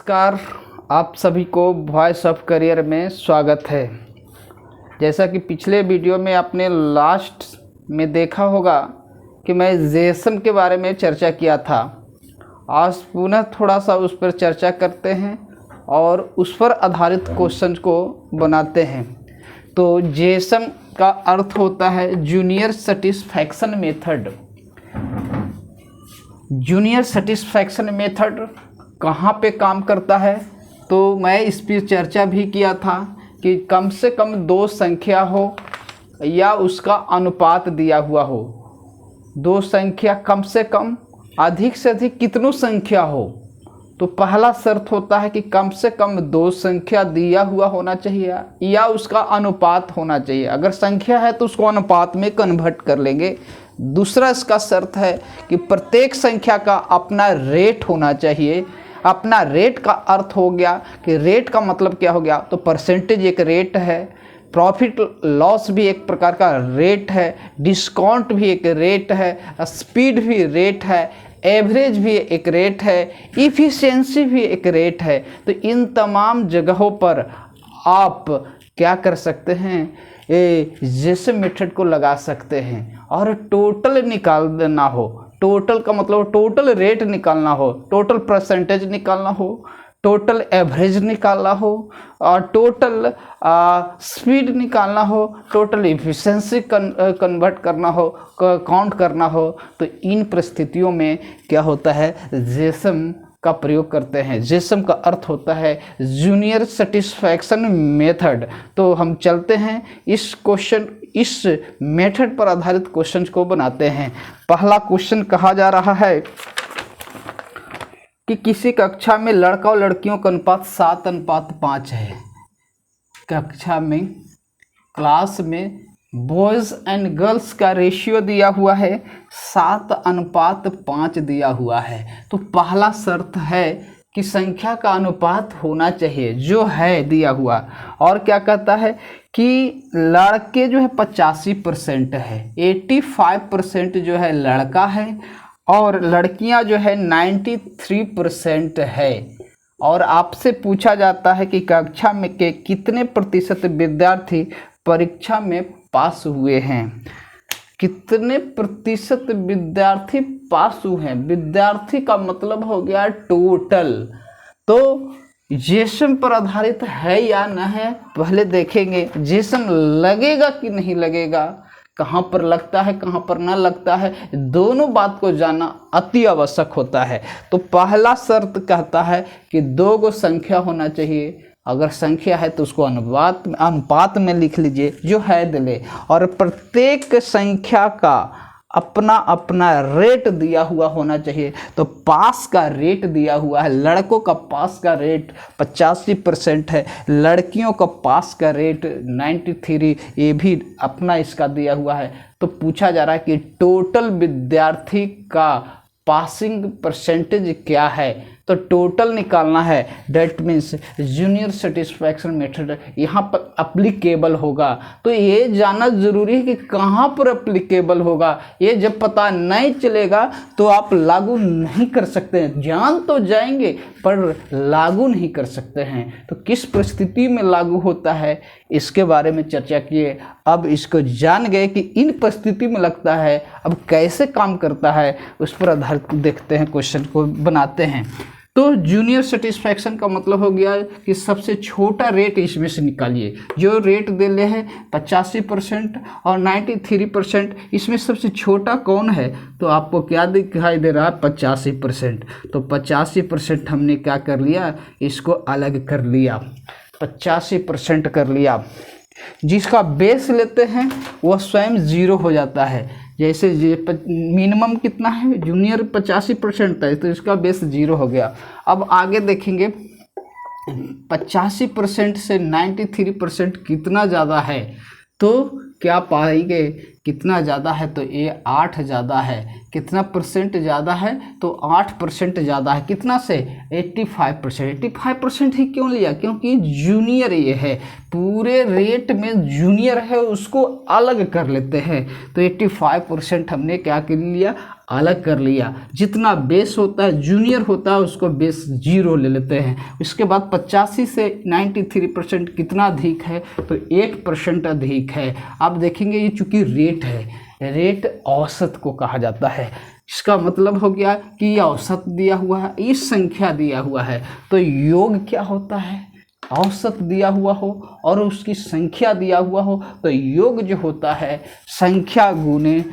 नमस्कार। आप सभी को वॉइस ऑफ करियर में स्वागत है। जैसा कि पिछले वीडियो में आपने लास्ट में देखा होगा कि मैं जेएसएम के बारे में चर्चा किया था। आज पुनः थोड़ा सा उस पर चर्चा करते हैं और उस पर आधारित क्वेश्चन को बनाते हैं। तो जेएसएम का अर्थ होता है junior satisfaction method. Junior satisfaction method कहाँ पे काम करता है, तो मैं इस पर चर्चा भी किया था कि कम से कम दो संख्या हो या उसका अनुपात दिया हुआ हो। दो संख्या कम से कम, अधिक से अधिक कितनों संख्या हो। तो पहला शर्त होता है कि कम से कम दो संख्या दिया हुआ होना चाहिए या उसका अनुपात होना चाहिए। अगर संख्या है तो उसको अनुपात में कन्वर्ट कर लेंगे। दूसरा इसका शर्त है कि प्रत्येक संख्या का अपना रेट होना चाहिए। अपना रेट का अर्थ हो गया कि रेट का मतलब क्या हो गया, तो परसेंटेज एक रेट है, प्रॉफिट लॉस भी एक प्रकार का रेट है, डिस्काउंट भी एक रेट है, स्पीड भी रेट है, एवरेज भी एक रेट है, इफ़िशियंसी भी एक रेट है। तो इन तमाम जगहों पर आप क्या कर सकते हैं, जेएसएम मेथड को लगा सकते हैं और टोटल निकाल देना हो। टोटल का मतलब टोटल रेट निकालना हो, टोटल परसेंटेज निकालना हो, टोटल एवरेज निकालना हो और टोटल स्पीड निकालना हो, टोटल इफिशिएंसी कन्वर्ट करना हो, काउंट करना हो। तो इन परिस्थितियों में क्या होता है, जेएसएम का प्रयोग करते हैं। जेएसएम का अर्थ होता है जूनियर सेटिस्फैक्शन मेथड। तो हम चलते हैं इस मेथड पर आधारित क्वेश्चन को बनाते हैं। पहला क्वेश्चन कहा जा रहा है कि किसी कक्षा में लड़का और लड़कियों का अनुपात 7:5 है। कक्षा में, क्लास में बॉयज़ एंड गर्ल्स का रेशियो दिया हुआ है 7:5 दिया हुआ है। तो पहला शर्त है कि संख्या का अनुपात होना चाहिए जो है दिया हुआ। और क्या कहता है कि लड़के जो है 85% है, 85% जो है लड़का है और लड़कियां जो है 93% है। और आपसे पूछा जाता है कि कक्षा में के कितने प्रतिशत विद्यार्थी परीक्षा में पास हुए हैं। कितने प्रतिशत विद्यार्थी पास हुए हैं। विद्यार्थी का मतलब हो गया टोटल। तो जेएसएम पर आधारित है या न है, पहले देखेंगे जेएसएम लगेगा कि नहीं लगेगा, कहाँ पर लगता है कहाँ पर ना लगता है, दोनों बात को जानना अति आवश्यक होता है। तो पहला शर्त कहता है कि दो गो संख्या होना चाहिए। अगर संख्या है तो उसको अनुपात में लिख लीजिए जो है दिले। और प्रत्येक संख्या का अपना अपना रेट दिया हुआ होना चाहिए। तो पास का रेट दिया हुआ है, लड़कों का पास का रेट 85% है, लड़कियों का पास का रेट 93, ये भी अपना इसका दिया हुआ है। तो पूछा जा रहा है कि टोटल विद्यार्थी का पासिंग परसेंटेज क्या है। तो टोटल निकालना है। That means junior satisfaction method यहाँ पर अप्लीकेबल होगा। तो ये जानना जरूरी है कि कहाँ पर अप्लीकेबल होगा। ये जब पता नहीं चलेगा तो आप लागू नहीं कर सकते हैं। जान तो जाएंगे पर लागू नहीं कर सकते हैं। तो किस परिस्थिति में लागू होता है इसके बारे में चर्चा किए। अब इसको जान गए कि इन परिस्थिति में लगता है, अब कैसे काम करता है उस पर आधारित देखते हैं, क्वेश्चन को बनाते हैं। तो जूनियर सेटिस्फैक्शन का मतलब हो गया कि सबसे छोटा रेट इसमें से निकालिए। जो रेट दे ले है 85% और 93%, इसमें सबसे छोटा कौन है, तो आपको क्या दिखाई दे रहा है, 85%। तो 85% हमने क्या कर लिया, इसको अलग कर लिया, 85% कर लिया। जिसका बेस लेते हैं वह स्वयं 0 हो जाता है। जैसे मिनिमम कितना है, जूनियर 85% है, तो इसका बेस 0 हो गया। अब आगे देखेंगे 85% से 93% कितना ज़्यादा है। तो क्या पाएंगे कितना ज़्यादा है तो ये 8 ज़्यादा है। कितना परसेंट ज़्यादा है तो 8% ज़्यादा है। कितना से 85%। 85% ही क्यों लिया? क्योंकि जूनियर ये है, पूरे रेट में जूनियर है उसको अलग कर लेते हैं। तो 85% हमने क्या कर लिया? अलग कर लिया। जितना बेस होता है जूनियर होता है उसको बेस 0 ले लेते हैं। इसके बाद 85 से 93% कितना अधिक है तो 8% अधिक है। अब देखेंगे ये चूँकि रेट है, रेट औसत को कहा जाता है। इसका मतलब हो गया कि ये औसत दिया हुआ है, इस संख्या दिया हुआ है। तो योग क्या होता है? औसत दिया हुआ हो और उसकी संख्या दिया हुआ हो तो योग जो होता है संख्या गुने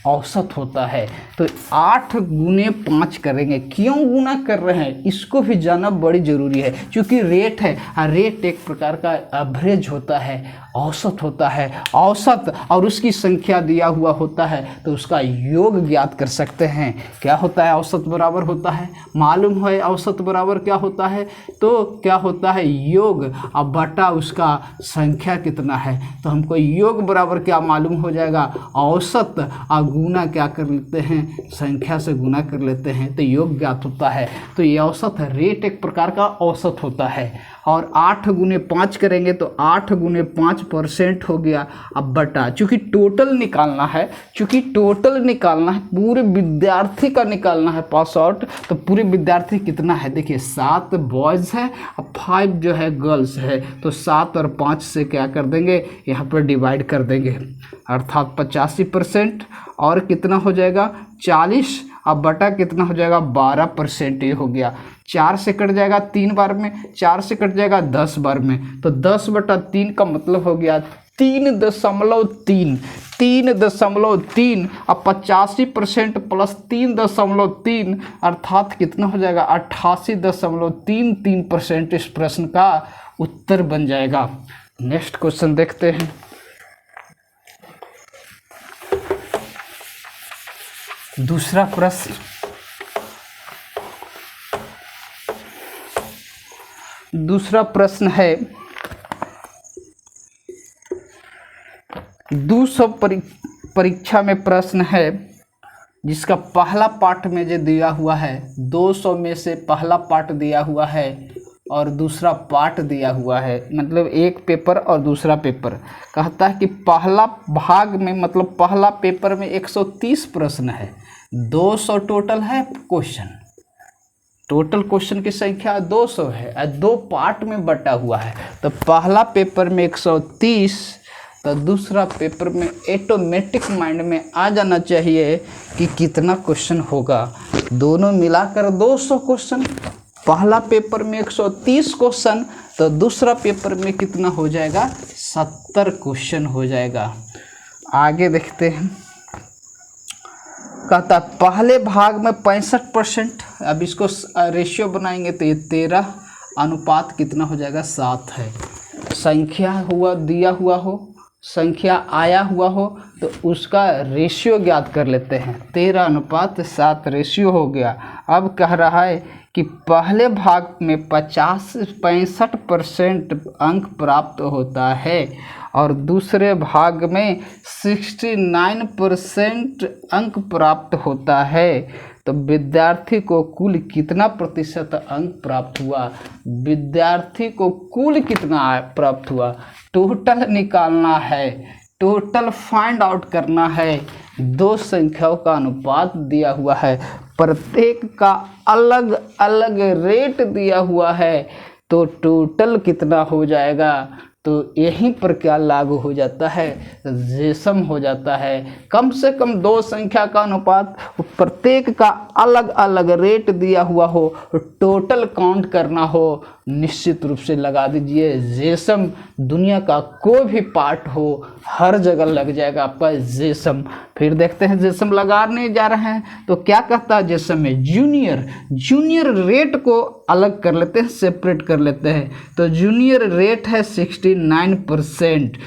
औसत होता है। तो 8 गुने 5 करेंगे। क्यों गुना कर रहे हैं इसको भी जानना बड़ी ज़रूरी है, क्योंकि रेट है, रेट एक प्रकार का एवरेज होता है, औसत होता है। औसत और उसकी संख्या दिया हुआ होता है तो उसका योग ज्ञात कर सकते हैं। क्या होता है? औसत बराबर होता है, मालूम है औसत बराबर क्या होता है तो क्या होता है? योग अब बटा उसका संख्या कितना है। तो हमको योग बराबर क्या मालूम हो जाएगा? औसत और गुना क्या कर लेते हैं? संख्या से गुना कर लेते हैं तो योग ज्ञात होता है। तो ये औसत है, रेट एक प्रकार का औसत होता है। और 8 गुने 5 करेंगे तो 8 गुने 5% हो गया। अब बटा, चूँकि टोटल निकालना है, चूँकि टोटल निकालना है, पूरे विद्यार्थी का निकालना है पास आउट, तो पूरे विद्यार्थी कितना है? देखिए 7 बॉयज़ है और 5 जो है गर्ल्स है। तो 7 और 5 से क्या कर देंगे? यहाँ पर डिवाइड कर देंगे, अर्थात 85%। और कितना हो जाएगा? 40। अब बटा कितना हो जाएगा? 12%। ये हो गया। 4 से कट जाएगा 3 बार में, 4 से कट जाएगा 10 बार में। तो 10/3 का मतलब हो गया 3.3। 3.3 अब 85% प्लस 3.3 अर्थात कितना हो जाएगा? 88.33% इस प्रश्न का उत्तर बन जाएगा। नेक्स्ट क्वेश्चन देखते हैं। दूसरा प्रश्न, दूसरा प्रश्न है 200 परीक्षा में प्रश्न है जिसका पहला पार्ट में जो दिया हुआ है 200 में से पहला पार्ट दिया हुआ है और दूसरा पार्ट दिया हुआ है, मतलब एक पेपर और दूसरा पेपर। कहता है कि पहला भाग में मतलब पहला पेपर में 130 प्रश्न है, 200 टोटल है क्वेश्चन, टोटल क्वेश्चन की संख्या 200 है और 2 पार्ट में बटा हुआ है। तो पहला पेपर में 130 तो दूसरा पेपर में ऑटोमेटिक माइंड में आ जाना चाहिए कि कितना क्वेश्चन होगा। दोनों मिलाकर 200 क्वेश्चन। पहला पेपर में 130 क्वेश्चन तो दूसरा पेपर में कितना हो जाएगा? 70 क्वेश्चन हो जाएगा। आगे देखते हैं। कहता पहले भाग में 65%। अब इसको रेशियो बनाएंगे तो ये 13 अनुपात कितना हो जाएगा? 7 है। संख्या हुआ दिया हुआ हो, संख्या आया हुआ हो तो उसका रेशियो ज्ञात कर लेते हैं। 13:7 रेशियो हो गया। अब कह रहा है कि पहले भाग में 65% अंक प्राप्त होता है और दूसरे भाग में 69% अंक प्राप्त होता है। तो विद्यार्थी को कुल कितना प्रतिशत अंक प्राप्त हुआ? विद्यार्थी को कुल कितना प्राप्त हुआ? टोटल निकालना है, टोटल फाइंड आउट करना है। 2 संख्याओं का अनुपात दिया हुआ है, प्रत्येक का अलग अलग रेट दिया हुआ है, तो टोटल कितना हो जाएगा? तो यहीं पर क्या लागू हो जाता है? जेसम हो जाता है। कम से कम 2 संख्या का अनुपात, प्रत्येक का अलग अलग रेट दिया हुआ हो, टोटल काउंट करना हो, निश्चित रूप से लगा दीजिए। जेसम दुनिया का कोई भी पार्ट हो हर जगह लग जाएगा आपका जेसम। फिर देखते हैं जेसम लगाने जा रहे हैं तो क्या कहता है जेसम में? जूनियर रेट को अलग कर लेते हैं, सेपरेट कर लेते हैं। तो जूनियर रेट है 69%,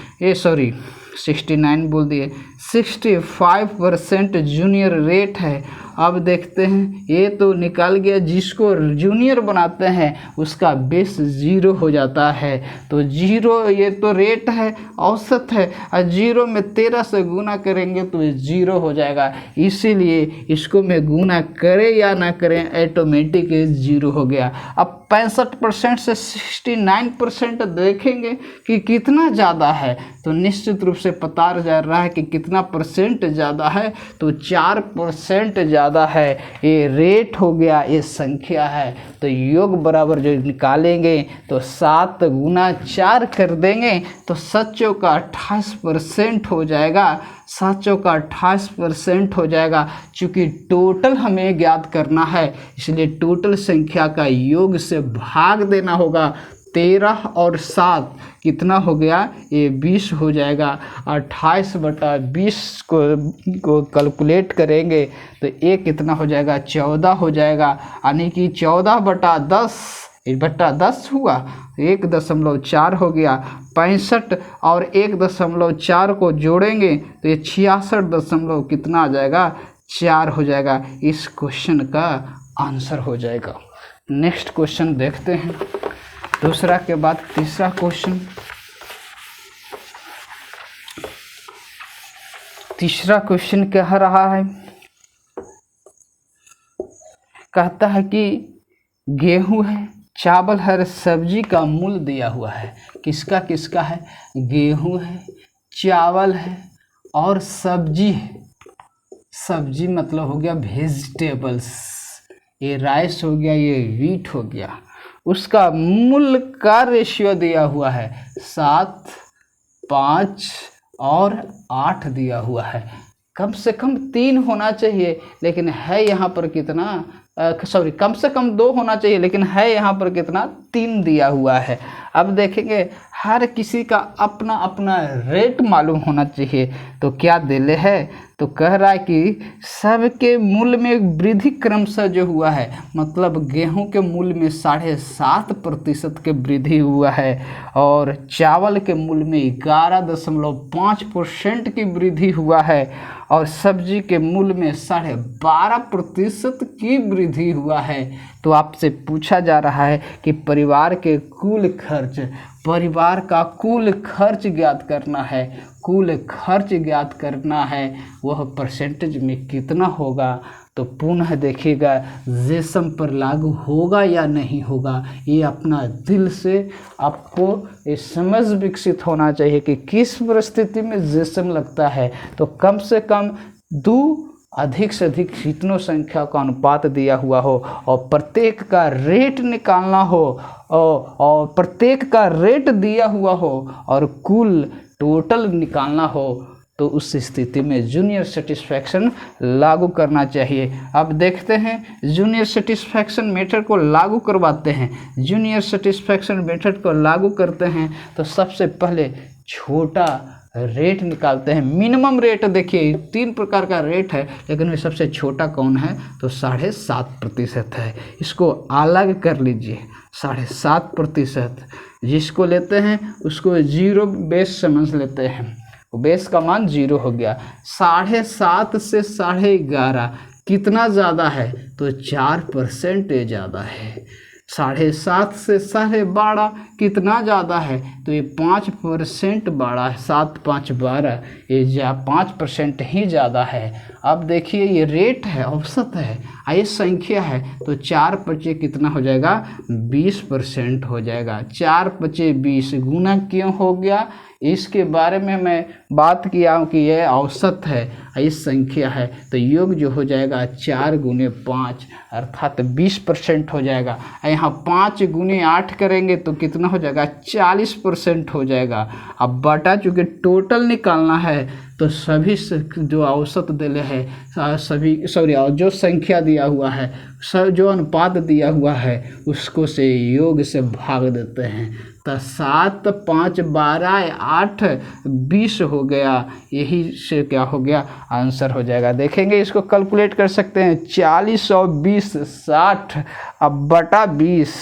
65% जूनियर रेट है अब देखते हैं, ये तो निकाल गया, जिसको जूनियर बनाते हैं उसका बेस 0 हो जाता है। तो 0 ये तो रेट है, औसत है, और 0 में 13 से गुना करेंगे तो 0 हो जाएगा। इसीलिए इसको मैं गुना करें या ना करें ऑटोमेटिक 0 हो गया। अब 65% से 69% देखेंगे कि कितना ज़्यादा है, तो निश्चित रूप से पता जा रहा है कि कितना परसेंट ज़्यादा है, तो 4% ज़्यादा है। ये रेट हो गया, ये संख्या है। तो योग बराबर जो निकालेंगे तो 7 गुना 4 कर देंगे तो 7 चौका 28% हो जाएगा। 7 चौका 28% हो जाएगा। चूँकि टोटल हमें ज्ञात करना है, इसलिए टोटल संख्या का योग से भाग देना होगा। 13 और 7 कितना हो गया, ये 20 हो जाएगा। 28/20 को कैलकुलेट करेंगे तो ये कितना हो जाएगा, 14 हो जाएगा। यानी कि 14/10 10 हुआ, 1.4 हो गया। 65 और 1.4 को जोड़ेंगे तो ये 66 कितना आ जाएगा, 4 हो जाएगा। इस क्वेश्चन का आंसर हो जाएगा। नेक्स्ट क्वेश्चन देखते हैं, दूसरा के बाद तीसरा क्वेश्चन। तीसरा क्वेश्चन कह रहा है, कहता है कि गेहूं है, चावल है, सब्जी का मूल्य दिया हुआ है। किसका किसका है, गेहूं है, चावल है और सब्जी है। सब्जी मतलब हो गया वेजिटेबल्स, ये राइस हो गया, ये व्हीट हो गया। उसका मूल्य का रेशियो दिया हुआ है 7, 5 और 8 दिया हुआ है। कम से कम 3 होना चाहिए, लेकिन है यहाँ पर कितना, कम से कम 2 होना चाहिए, लेकिन है यहाँ पर कितना, 3 दिया हुआ है। अब देखेंगे, हर किसी का अपना अपना रेट मालूम होना चाहिए। तो क्या दिले है, तो कह रहा है कि सबके मूल्य में वृद्धि क्रमशः जो हुआ है, मतलब गेहूं के मूल्य में 7.5% के वृद्धि हुआ है और चावल के मूल्य में 11.5% की वृद्धि हुआ है और सब्जी के मूल्य में 12.5% की वृद्धि हुआ है। तो आपसे पूछा जा रहा है कि परिवार का कुल खर्च ज्ञात करना है। कुल खर्च ज्ञात करना है, वह परसेंटेज में कितना होगा। तो पुनः देखिएगा, जेसम पर लागू होगा या नहीं होगा, ये अपना दिल से आपको ये समझ विकसित होना चाहिए कि किस परिस्थिति में जेसम लगता है। तो कम से कम 2 अधिक से अधिक कितनों संख्या का अनुपात दिया हुआ हो और प्रत्येक का रेट निकालना हो और प्रत्येक का रेट दिया हुआ हो और कुल टोटल निकालना हो, तो उस स्थिति में जूनियर सेटिस्फैक्शन लागू करना चाहिए। अब देखते हैं, जूनियर सेटिस्फैक्शन मेथड को लागू करवाते हैं। जूनियर सेटिस्फैक्शन मेथड को लागू करते हैं तो सबसे पहले छोटा रेट निकालते हैं। मिनिमम रेट देखिए 3 प्रकार का रेट है, लेकिन में सबसे छोटा कौन है, तो 7.5% है। इसको अलग कर लीजिए, 7.5%। जिसको लेते हैं उसको 0 बेस समझ लेते हैं, बेस का मान 0 हो गया। 7.5 से 11.5 कितना ज़्यादा है, तो 4% ज़्यादा है। 7.5 से 12.5 कितना ज़्यादा है, तो ये 5% बड़ा है। 7, 5, 12, ये 5% ही ज़्यादा है। अब देखिए, ये रेट है, औसत है, ये संख्या है, तो 4×5 कितना हो जाएगा, 20% हो जाएगा। 4×5 20 गुना क्यों हो गया, इसके बारे में मैं बात किया हूँ कि यह औसत है, इस संख्या है, तो योग जो हो जाएगा 4 × 5 अर्थात 20% हो जाएगा। यहाँ 5 × 8 करेंगे तो कितना हो जाएगा, 40% हो जाएगा। अब बटा चूँकि टोटल निकालना है तो सभी जो औसत दिले है, जो संख्या दिया हुआ है, जो अनुपात दिया हुआ है, उसको से योग से भाग देते हैं। तो 7, 5, 12, 8, 20 हो गया। यही से क्या हो गया, आंसर हो जाएगा। देखेंगे, इसको कैलकुलेट कर सकते हैं। 40 और 20 60, अब बटा 20,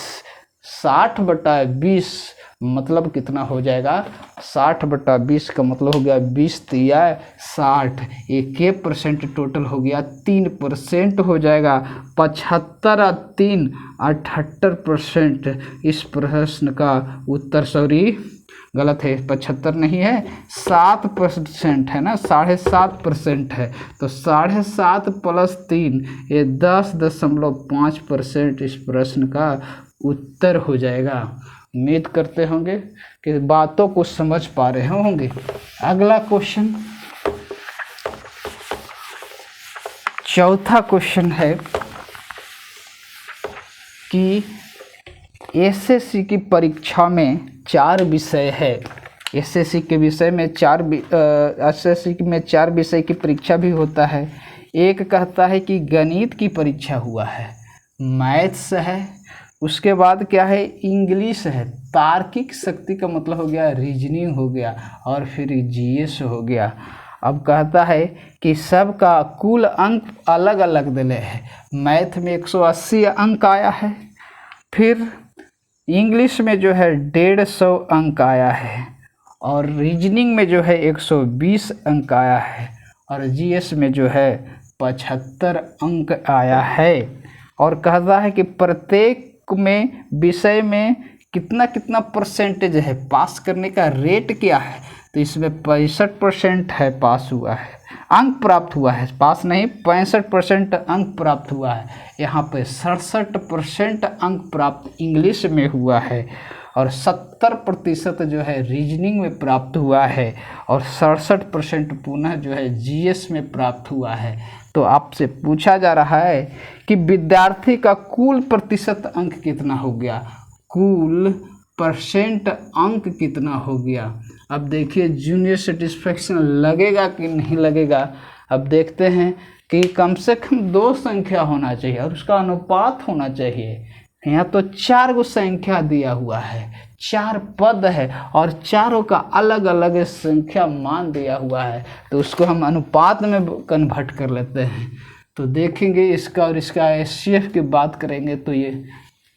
60/20 मतलब कितना हो जाएगा 60/20 का मतलब हो गया 20 तिया 60, 1% टोटल हो गया 3% हो जाएगा। 75 और 3 78%। इस प्रश्न का उत्तर सॉरी गलत है, 75 नहीं है 7% है ना, 7.5% है। तो 7.5 + 3 ये 10.5% इस प्रश्न का उत्तर हो जाएगा। उम्मीद करते होंगे कि बातों को समझ पा रहे होंगे। अगला क्वेश्चन, चौथा क्वेश्चन है कि एसएससी की परीक्षा में 4 विषय है। एसएससी के विषय में एसएससी में 4 विषय की परीक्षा भी होता है। एक कहता है कि गणित की परीक्षा हुआ है, मैथ्स है, उसके बाद क्या है इंग्लिश है, तार्किक शक्ति का मतलब हो गया रीजनिंग हो गया, और फिर जीएस हो गया। अब कहता है कि सबका कुल अंक अलग अलग दिले है। मैथ में 180 अंक आया है, फिर इंग्लिश में जो है 150 अंक आया है, और रीजनिंग में जो है 120 अंक आया है, और जीएस में जो है 75 अंक आया है। और कहता है कि प्रत्येक में विषय में कितना कितना परसेंटेज है, पास करने का रेट क्या है। तो इसमें 65% है, पास हुआ है, अंक प्राप्त हुआ है, पास नहीं 65% अंक प्राप्त हुआ है। यहाँ पे 67% अंक प्राप्त इंग्लिश में हुआ है, और 70% जो है रीजनिंग में प्राप्त हुआ है, और 67% पुनः जो है जीएस में प्राप्त हुआ है। तो आपसे पूछा जा रहा है कि विद्यार्थी का कुल प्रतिशत अंक कितना हो गया, कुल परसेंट अंक कितना हो गया। अब देखिए जूनियर सेटिस्फेक्शन लगेगा कि नहीं लगेगा। अब देखते हैं कि कम से कम 2 संख्या होना चाहिए और उसका अनुपात होना चाहिए। यहाँ तो 4 गो संख्या दिया हुआ है, 4 पद है, और चारों का अलग अलग संख्या मान दिया हुआ है, तो उसको हम अनुपात में कन्वर्ट कर लेते हैं। तो देखेंगे इसका और इसका एचसीएफ की बात करेंगे तो ये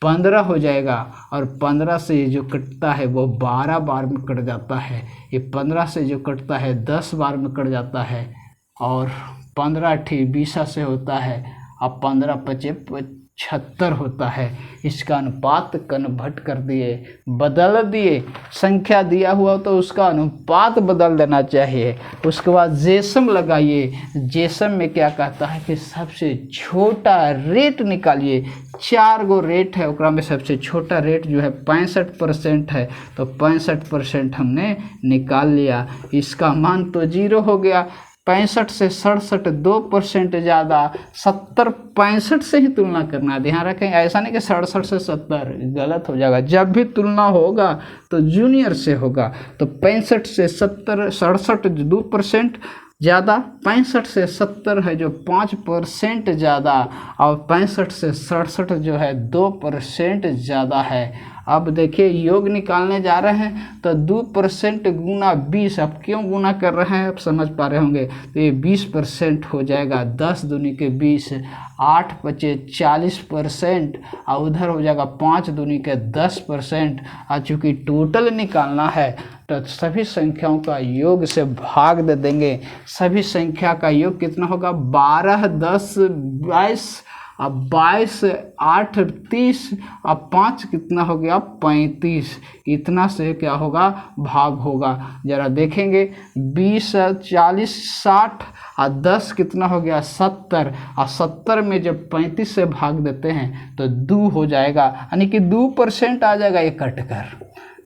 15 हो जाएगा, और 15 से ये जो कटता है वो 12 बार में कट जाता है। ये 15 से जो कटता है 10 बार में कट जाता है, और 15 × 20 से होता है, अब 15 × 5 = 76 होता है। इसका अनुपात कन्वर्ट कर दिए, बदल दिए, संख्या दिया हुआ तो उसका अनुपात बदल देना चाहिए। उसके बाद जेसम लगाइए। जेसम में क्या कहता है कि सबसे छोटा रेट निकालिए। 4 गो रेट है, उकरा में सबसे छोटा रेट जो है 65% है, तो 65% हमने निकाल लिया। इसका मान तो 0 हो गया। 65 से 67 2% ज़्यादा, 70 65 से ही तुलना करना। ध्यान रखें, ऐसा नहीं कि 67 से 70, गलत हो जाएगा। जब भी तुलना होगा तो जूनियर से होगा। तो 65 से 70 67 2% ज़्यादा, 65 से 70 है जो 5% ज़्यादा, और 65 से 67 जो है 2% ज़्यादा है। अब देखिए योग निकालने जा रहे हैं तो 2% गुना 20, अब क्यों गुना कर रहे हैं आप समझ पा रहे होंगे। तो ये 20% हो जाएगा, 10 दूनी के 20, 8 × 5 = 40%, और उधर हो जाएगा 5 दूनी के 10%। और चूँकि टोटल निकालना है तो सभी संख्याओं का योग से भाग दे देंगे। सभी संख्या का योग कितना होगा, 12 10 22, अब 22 8 30, अब 5 कितना हो गया 35। इतना से क्या होगा, भाग होगा। जरा देखेंगे 20 40 60, और 10 कितना हो गया 70, और 70 में जब 35 से भाग देते हैं तो 2 हो जाएगा, यानी कि 2% आ जाएगा। ये कट कर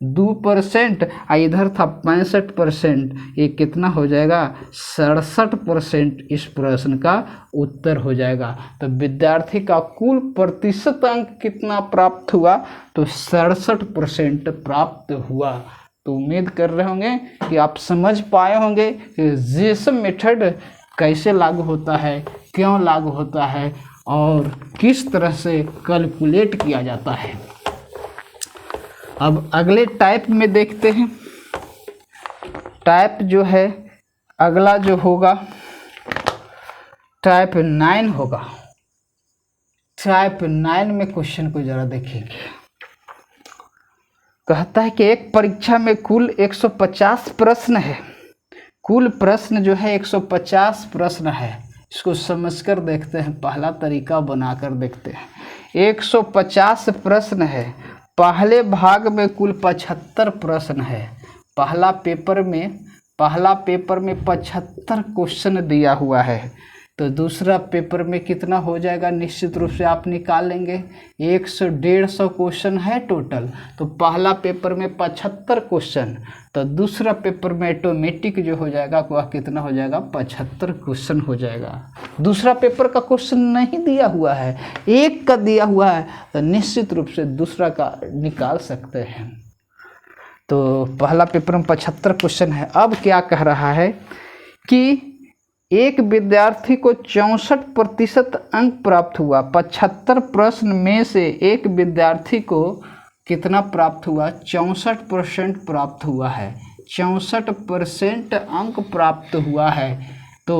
2%, इधर था 65%, ये कितना हो जाएगा 67% इस प्रश्न का उत्तर हो जाएगा। तो विद्यार्थी का कुल प्रतिशत अंक कितना प्राप्त हुआ, तो 67% प्राप्त हुआ। तो उम्मीद कर रहे होंगे कि आप समझ पाए होंगे कि जेसम मेथड कैसे लागू होता है, क्यों लागू होता है, और किस तरह से कैलकुलेट किया जाता है। अब अगले टाइप में देखते हैं। टाइप जो है अगला जो होगा टाइप 9 होगा। टाइप 9 में क्वेश्चन को जरा देखेंगे। कहता है कि एक परीक्षा में कुल 150 प्रश्न है। कुल प्रश्न जो है 150 प्रश्न है। इसको समझकर देखते हैं, पहला तरीका बनाकर देखते हैं। 150 प्रश्न है। पहले भाग में कुल 75 प्रश्न है। पहला पेपर में 75 क्वेश्चन दिया हुआ है। तो दूसरा पेपर में कितना हो जाएगा, निश्चित रूप से आप निकाल लेंगे। 150 क्वेश्चन है टोटल। तो पहला पेपर में 75 क्वेश्चन, तो दूसरा पेपर में ऑटोमेटिक जो हो जाएगा वह कितना हो जाएगा, 75 क्वेश्चन हो जाएगा। दूसरा पेपर का क्वेश्चन नहीं दिया हुआ है, एक का दिया हुआ है, तो निश्चित रूप से दूसरा का निकाल सकते हैं। तो पहला पेपर में 75 क्वेश्चन है। अब क्या कह रहा है कि एक विद्यार्थी को 64% अंक प्राप्त हुआ। 75 प्रश्न में से एक विद्यार्थी को कितना प्राप्त हुआ, 64% प्राप्त हुआ है। 64% अंक प्राप्त हुआ है। तो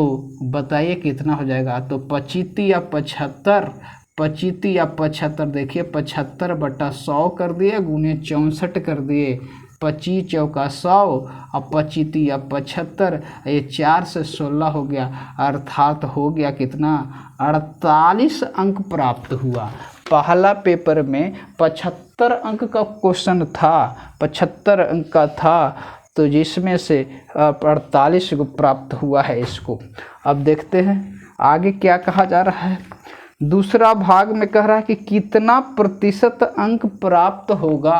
बताइए कितना हो जाएगा। तो 25 या 75, 25 या 75, देखिए 75/100 कर दिए, गुने 64 कर दिए, 25 चौका 100 और 25 या 75, ये 4 से 16 हो गया, अर्थात हो गया कितना, 48 अंक प्राप्त हुआ। पहला पेपर में 75 अंक का क्वेश्चन था, 75 अंक का था, तो जिसमें से 48 को प्राप्त हुआ है इसको। अब देखते हैं आगे क्या कहा जा रहा है। दूसरा भाग में कह रहा है कि कितना प्रतिशत अंक प्राप्त होगा,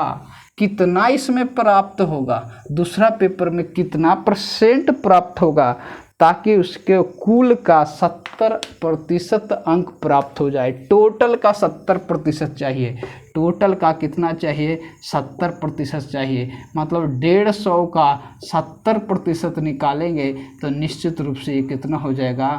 कितना इसमें प्राप्त होगा, दूसरा पेपर में कितना % प्राप्त होगा, ताकि उसके कुल का 70% अंक प्राप्त हो जाए। टोटल का 70% चाहिए, टोटल का कितना चाहिए, 70% चाहिए। मतलब 150 का 70% निकालेंगे तो निश्चित रूप से ये कितना हो जाएगा,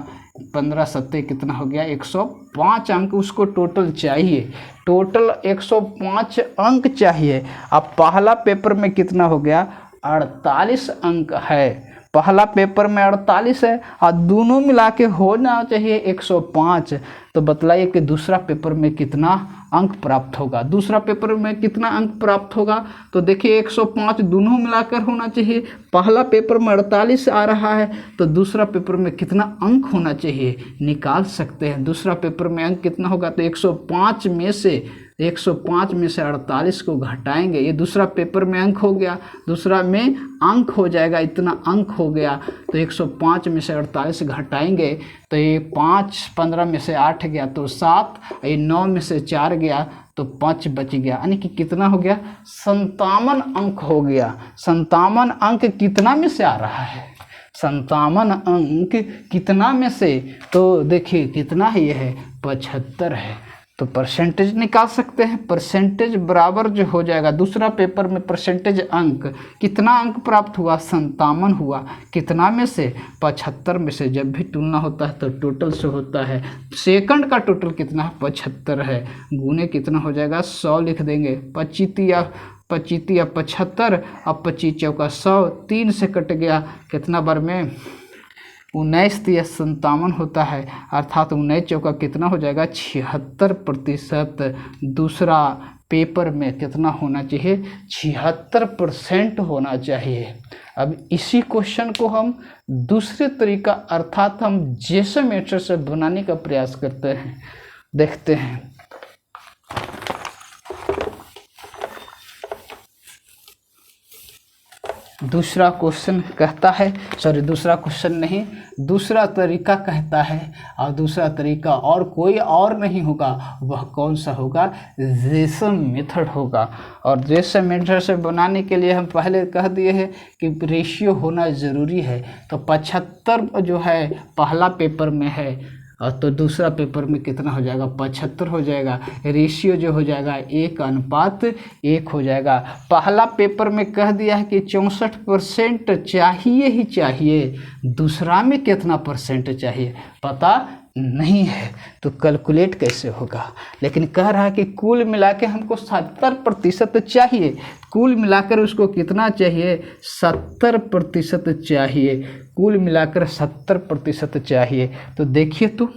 15 सत्ते कितना हो गया, 105 अंक उसको टोटल चाहिए। टोटल 105 अंक चाहिए। अब पहला पेपर में कितना हो गया, 48 अंक है। पहला पेपर में 48 है और दोनों मिला के होना चाहिए 105। तो बतलाइए कि दूसरा पेपर में कितना अंक प्राप्त होगा। दूसरा पेपर में कितना अंक प्राप्त होगा, तो देखिए 105 दोनों मिलाकर होना चाहिए। पहला पेपर में 48 आ रहा है, तो दूसरा पेपर में कितना अंक होना चाहिए, निकाल सकते हैं। दूसरा पेपर में अंक कितना होगा, तो 105 में से 48 को घटाएंगे, ये दूसरा पेपर में अंक हो गया, दूसरा में अंक हो जाएगा, इतना अंक हो गया। तो 105 में से 48 घटाएंगे तो ये 5, 15 में से 8 गया तो 7, ये 9 में से 4 गया तो 5 बच गया, यानी कि कितना हो गया, 57 अंक हो गया। 57 अंक कितना में से आ रहा है, 57 अंक कितना में से, तो देखिए कितना है, ये है 75 है। तो परसेंटेज निकाल सकते हैं। परसेंटेज बराबर जो हो जाएगा, दूसरा पेपर में परसेंटेज अंक, कितना अंक प्राप्त हुआ, 57 हुआ। कितना में से, 75 में से। जब भी तुलना होता है तो टोटल से होता है। सेकंड का टोटल कितना है, 75 है, गुने कितना हो जाएगा, 100 लिख देंगे। 25 या 75 अब 25 चौका 100, 3 से कट गया, कितना बार में, 19 या 57 होता है, अर्थात 19 चौका कितना हो जाएगा, 76%। दूसरा पेपर में कितना होना चाहिए, 76% होना चाहिए। अब इसी क्वेश्चन को हम दूसरे तरीका अर्थात हम जैसे मेथड से बनाने का प्रयास करते हैं, देखते हैं। दूसरा क्वेश्चन कहता है, सॉरी दूसरा क्वेश्चन नहीं, दूसरा तरीका कहता है, और दूसरा तरीका और कोई और नहीं होगा, वह कौन सा होगा, जेसन मेथड होगा। और जेसन मेथड से बनाने के लिए हम पहले कह दिए हैं कि रेशियो होना ज़रूरी है। तो 75 जो है पहला पेपर में है, और तो दूसरा पेपर में कितना हो जाएगा, 75 हो जाएगा। रेशियो जो हो जाएगा 1:1 हो जाएगा। पहला पेपर में कह दिया है कि 64% चाहिए ही चाहिए, दूसरा में कितना % चाहिए पता नहीं है, तो कैलकुलेट कैसे होगा। लेकिन कह रहा है कि कुल मिला के हमको 70% चाहिए, कुल मिलाकर उसको कितना चाहिए, 70% चाहिए, कुल मिलाकर 70% चाहिए। तो देखिए तो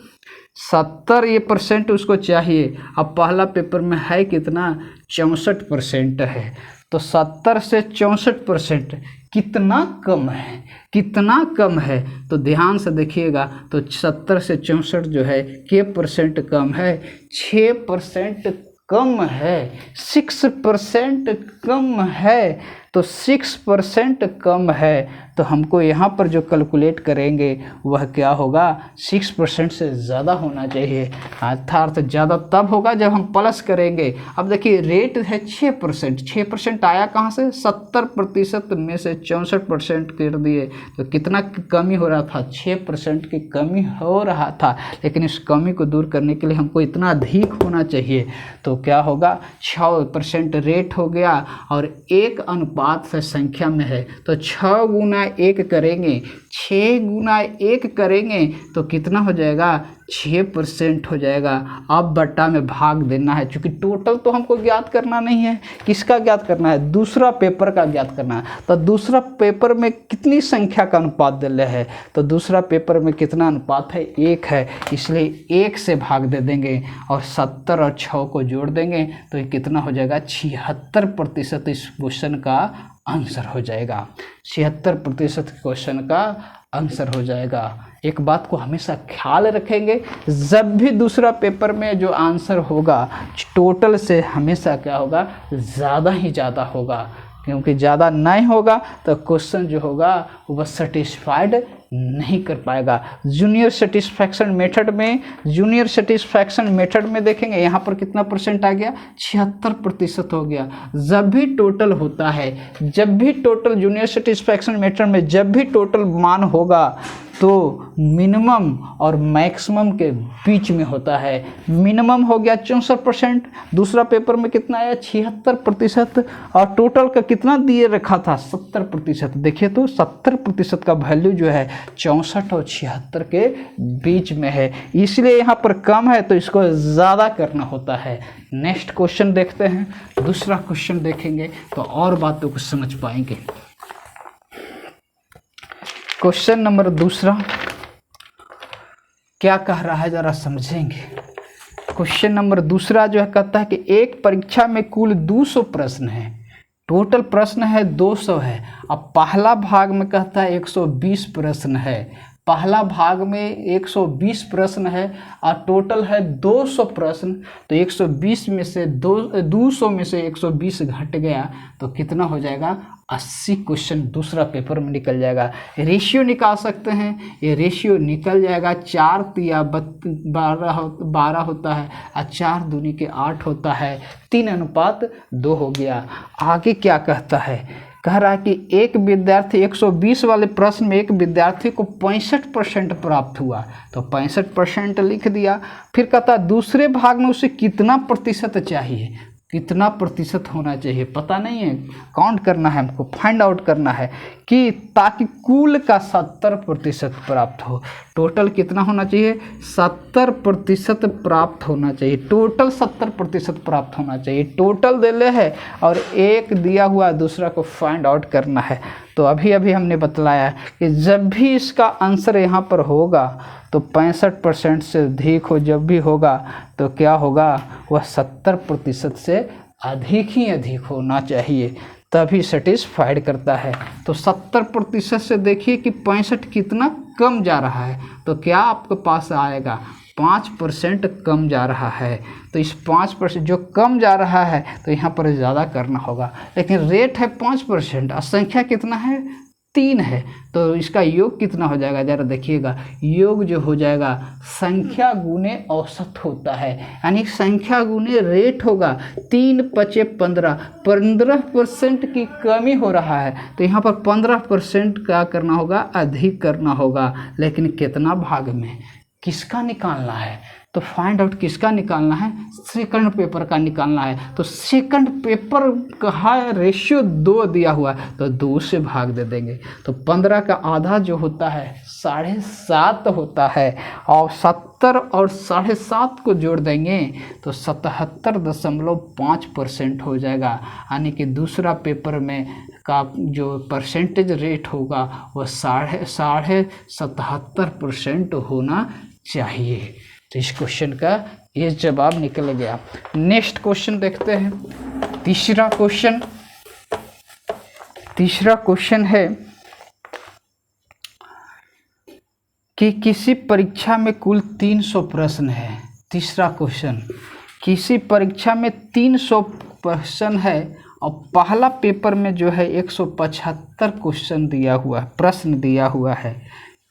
70 ये % उसको चाहिए। अब पहला पेपर में है कितना, 64% है, तो 70 से 64% कितना कम है, कितना कम है? तो ध्यान से देखिएगा, तो 70 से 64 जो है के परसेंट कम है, 6% कम है, 6% कम है। तो 6% कम है, तो हमको यहाँ पर जो कैलकुलेट करेंगे वह क्या होगा, 6% से ज़्यादा होना चाहिए। अर्थात ज़्यादा तब होगा जब हम प्लस करेंगे। अब देखिए रेट है 6%, 6% आया कहाँ से, 70% में से 64% कर दिए, तो कितना कमी हो रहा था, 6% की कमी हो रहा था। लेकिन इस कमी को दूर करने के लिए हमको इतना अधिक होना चाहिए, तो क्या होगा, 6% रेट हो गया और 1 अनुपात से संख्या में है, तो 6 गुना 1 करेंगे, 6 गुना 1 करेंगे तो कितना हो जाएगा, 6% हो जाएगा। अब बट्टा में भाग देना है, क्योंकि टोटल तो हमको ज्ञात करना नहीं है, किसका ज्ञात करना है, दूसरा पेपर का ज्ञात करना है। तो दूसरा पेपर में कितनी संख्या का अनुपात दिया है, तो दूसरा पेपर में कितना अनुपात है, 1 है, इसलिए 1 से भाग दे देंगे और 70 और 6 को जोड़ देंगे तो ये कितना हो जाएगा, 76% इस क्वेश्चन का आंसर हो जाएगा। 76% क्वेश्चन का आंसर हो जाएगा। एक बात को हमेशा ख्याल रखेंगे, जब भी दूसरा पेपर में जो आंसर होगा टोटल से हमेशा क्या होगा, ज़्यादा ही ज़्यादा होगा, क्योंकि ज़्यादा नहीं होगा तो क्वेश्चन जो होगा वह सेटिस्फाइड नहीं कर पाएगा। जूनियर सेटिस्फैक्शन मेथड में देखेंगे यहाँ पर कितना परसेंट आ गया, 76% हो गया। जब भी टोटल होता है, जब भी टोटल जूनियर सेटिस्फैक्शन मेथड में जब भी टोटल मान होगा तो मिनिमम और मैक्सिमम के बीच में होता है। मिनिमम हो गया 64%, दूसरा पेपर में कितना आया, 76%, और टोटल का कितना दिए रखा था, 70%। देखिए तो 70% का वैल्यू जो है 64 और 76 के बीच में है, इसलिए यहाँ पर कम है तो इसको ज़्यादा करना होता है। नेक्स्ट क्वेश्चन देखते हैं, दूसरा क्वेश्चन देखेंगे तो और बातों को समझ पाएंगे। क्वेश्चन नंबर दूसरा क्या कह रहा है, जरा समझेंगे। क्वेश्चन नंबर दूसरा जो है कहता है कि एक परीक्षा में कुल 200 प्रश्न है, टोटल प्रश्न है 200 है। अब पहला भाग में कहता है 120 प्रश्न है, पहला भाग में 120 प्रश्न है और टोटल है 200 प्रश्न, तो 120 में से 200 में से 120 घट गया तो कितना हो जाएगा, 80 क्वेश्चन दूसरा पेपर में निकल जाएगा। रेशियो निकाल सकते हैं, ये रेशियो निकल जाएगा, 4 तिया 12 होता है और 4 दूनी के 8 होता है, 3:2 हो गया। आगे क्या कहता है, कह रहा है कि एक विद्यार्थी 120 वाले प्रश्न में एक विद्यार्थी को 65% प्राप्त हुआ, तो 65% लिख दिया। फिर कहता है दूसरे भाग में उसे कितना प्रतिशत चाहिए, कितना प्रतिशत होना चाहिए पता नहीं है, काउंट करना है हमको, फाइंड आउट करना है कि ताकि कुल का 70% प्राप्त हो। टोटल कितना होना चाहिए, 70% प्राप्त होना चाहिए, टोटल 70% प्राप्त होना चाहिए। टोटल दिले है और एक दिया हुआ दूसरा को फाइंड आउट करना है। तो अभी अभी हमने बतलाया कि जब भी इसका आंसर यहाँ पर होगा तो 65% से अधिक हो, जब भी होगा तो क्या होगा, वह 70% से अधिक ही अधिक होना चाहिए, तभी सेटिस्फाइड करता है। तो 70% से देखिए कि 65 कितना कम जा रहा है, तो क्या आपके पास आएगा, 5% कम जा रहा है। तो इस 5% जो कम जा रहा है तो यहाँ पर ज़्यादा करना होगा, लेकिन रेट है 5% और संख्या कितना है, 3 है, तो इसका योग कितना हो जाएगा, ज़रा देखिएगा। योग जो हो जाएगा संख्या गुने औसत होता है, यानी संख्या गुने रेट होगा। 3 × 5 = 15, 15% की कमी हो रहा है, तो यहाँ पर 15% का करना होगा, अधिक करना होगा, लेकिन कितना भाग में, किसका निकालना है, तो फाइंड आउट किसका निकालना है, सेकंड पेपर का निकालना है। तो सेकंड पेपर का रेशियो 2 दिया हुआ है, तो 2 से भाग दे देंगे, तो 15 का आधा जो होता है 7.5 होता है, और 70 और 7.5 को जोड़ देंगे तो 77.5% हो जाएगा। यानी कि दूसरा पेपर में का जो परसेंटेज रेट होगा वह 77.5% होना चाहिए। तो इस क्वेश्चन का ये जवाब निकल गया। नेक्स्ट क्वेश्चन देखते हैं, तीसरा क्वेश्चन तीसरा क्वेश्चन है कि किसी परीक्षा में कुल 300 प्रश्न है। तीसरा क्वेश्चन, किसी परीक्षा में 300 प्रश्न है और पहला पेपर में जो है 175 क्वेश्चन दिया हुआ है, प्रश्न दिया हुआ है।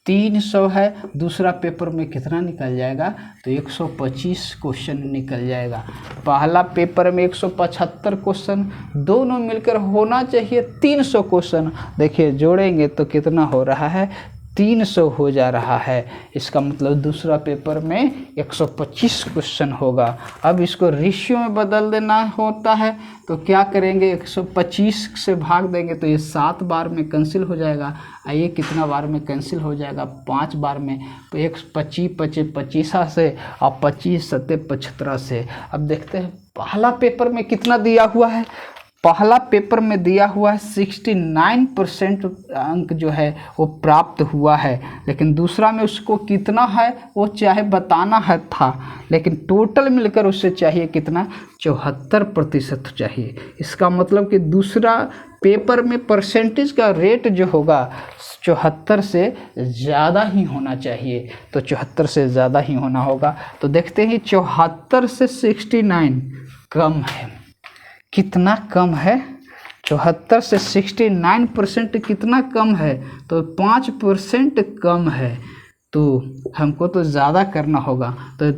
300 है, दूसरा पेपर में कितना निकल जाएगा, तो 125 क्वेश्चन निकल जाएगा। पहला पेपर में 175 क्वेश्चन, दोनों मिलकर होना चाहिए 300 क्वेश्चन। देखिए जोड़ेंगे तो कितना हो रहा है, 300 हो जा रहा है। इसका मतलब दूसरा पेपर में 125 क्वेश्चन होगा। अब इसको रेशियो में बदल देना होता है, तो क्या करेंगे, 125 से भाग देंगे तो ये 7 बार में कैंसिल हो जाएगा। ये कितना बार में कैंसिल हो जाएगा, 5 बार में। तो 125 25 से और 25 सत्ते 75 से। अब देखते हैं पहला पेपर में कितना दिया हुआ है। पहला पेपर में दिया हुआ है 69% अंक जो है वो प्राप्त हुआ है, लेकिन दूसरा में उसको कितना है वो चाहे बताना है था, लेकिन टोटल मिलकर उससे चाहिए कितना, 74% चाहिए। इसका मतलब कि दूसरा पेपर में परसेंटेज का रेट जो होगा 74 से ज़्यादा ही होना चाहिए, तो 74 से ज़्यादा ही होना होगा। तो देखते हैं 74 से 69 कम है, कितना कम है, 74 से 69% कितना कम है, तो 5% कम है। तो हमको तो ज़्यादा करना होगा, तो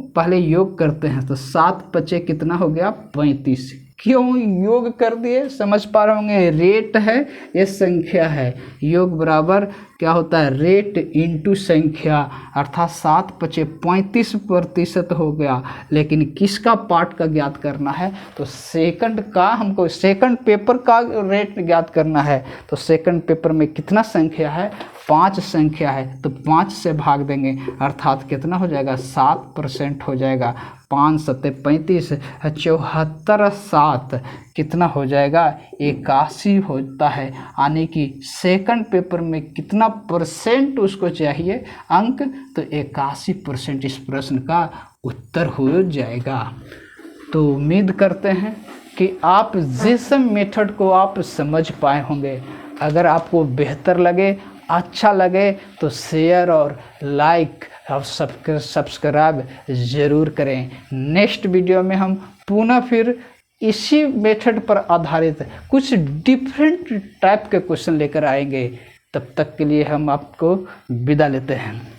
पहले योग करते हैं। तो 7 बचे कितना हो गया, 35। क्यों योग कर दिए, समझ पा रहे होंगे, रेट है ये संख्या है, योग बराबर क्या होता है, रेट इंटू संख्या, अर्थात 7 बचे 35% हो गया। लेकिन किसका पार्ट का ज्ञात करना है, तो सेकंड का, हमको सेकंड पेपर का रेट ज्ञात करना है। तो सेकंड पेपर में कितना संख्या है, 5 संख्या है, तो 5 से भाग देंगे, अर्थात कितना हो जाएगा, 7% हो जाएगा। 5 सत्ते 35, 74 7 कितना हो जाएगा, 81 होता है। यानी कि सेकंड पेपर में कितना परसेंट उसको चाहिए अंक, तो 81% इस प्रश्न का उत्तर हो जाएगा। तो उम्मीद करते हैं कि आप जिस मेथड को आप समझ पाए होंगे। अगर आपको बेहतर लगे, अच्छा लगे, तो शेयर और लाइक और सब्सक्राइब ज़रूर करें। नेक्स्ट वीडियो में हम पुनः फिर इसी मेथड पर आधारित कुछ डिफरेंट टाइप के क्वेश्चन लेकर आएंगे। तब तक के लिए हम आपको विदा लेते हैं।